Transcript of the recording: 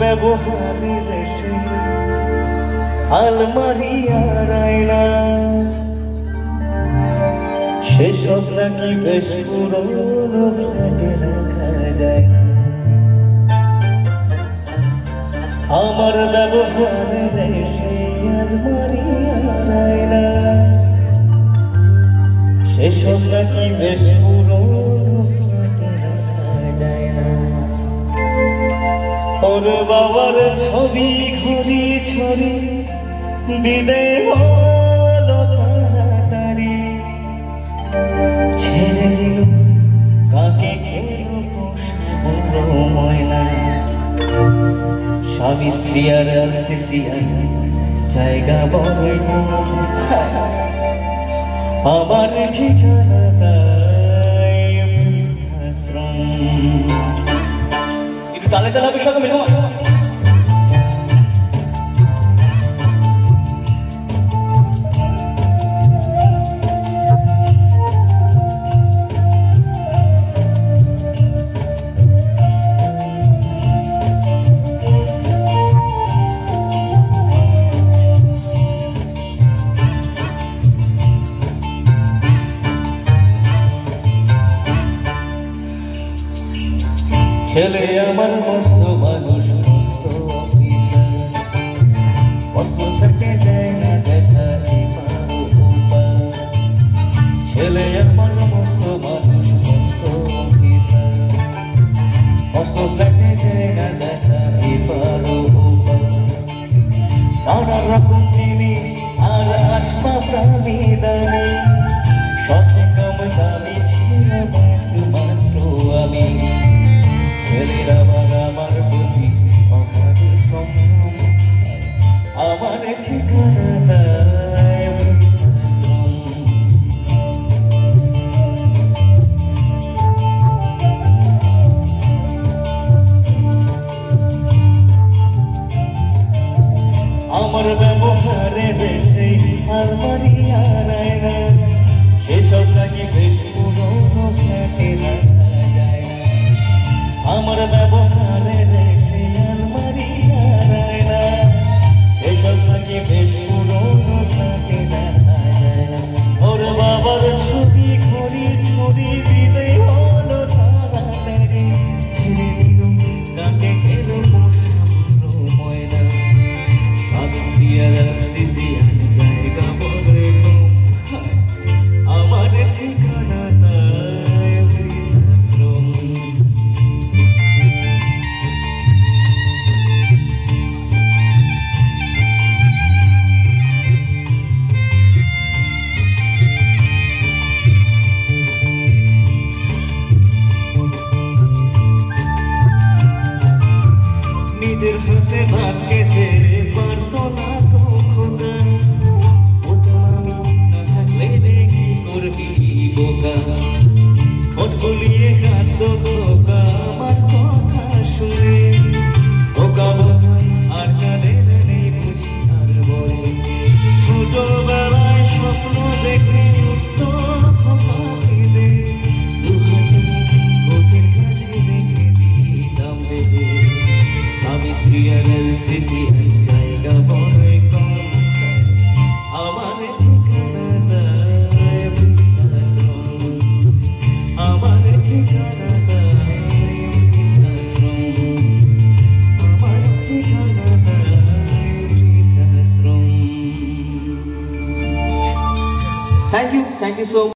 ব্যবহারের এসে আলমারি আর আয়না সেসব নাকি বেশ পুরনো ফ্ল্যাটে রাখা যায় না। আমার ব্যবহারের এসে আলমারি আর আয়না সেসব নাকি বেশ পুরনো ফ্ল্যাটে রাখা যায় না। ওর বাবার ছবি ঘড়ি ছড়ি বিদায় হলো তাড়াতাড়ি, ছেড়ে দিল কাকে খেলো পোষা ময়না। স্বামী স্ত্রী আর সিসি জায়গা বড়ই কম, আমার ঠিকানা তাই বৃদ্ধাশ্রম। একটু তালে তালে হবে সঙ্গে মিলবো। ছেলে আমার মস্ত মানুষ, মস্ত অফিসার, মস্ত থেকে যায় না দেখা এপার ওপার। ছেলে আমার মস্ত মানুষ, মস্ত অফিসার, মস্ত থেকে যায় না দেখা এপার ওপার। নানা রকম জিনিস আর আসবাবদামি দামি, সবচেয়ে কম দামি ছিল মাত্র আমি। ছেলের আমার প্রতি অগাধ সম্মান, আমার ঠিকানা তাই বৃদ্ধাশ্রম। আমার ব্যবহারে বেশি আলমারি আর আয়না সেসব নাকি বেশ পুরনো ফ্ল্যাটে রাখা যায় না। আমার ব্যবহারের এসে আলমারি আর আয়না এসব নাকি বেশ পুরনো ফ্ল্যাটে রাখা যায় না। ওর বাবার ছবি ঘড়ি ছড়ি বিদায় হলো তাড়াতাড়ি, ছেড়ে দিল কাকে খেলো পোষা ময়না। স্বামী স্ত্রী আর সিসি জায়গা বড়ই কম, আমার ঠিকানা তাই বৃদ্ধাশ্রম। নিজের হাতে ভাত খেতে পারতো না খোদা, না থাকলে কি করবি বোকা। ঠোঁট গুলিয়ে কাঁদতো বোকা আমার কথা শুনে, বোকা বোঝায় আর কাঁদে নেই বুঝি আর বলে। ছোটবেলায় স্বপ্ন দেখে উঠতো কেঁদে, দুহাতে বুকের কাছে রেখে দিতাম বেঁধে। স্বামী স্ত্রী আর সিসি জায়গা বড়ই কম, আমার ঠিকানা তাই বৃদ্ধাশ্রম। আমার ঠিকানা তাই বৃদ্ধাশ্রম। আমার ঠিকানা তাই বৃদ্ধাশ্রম। Thank you so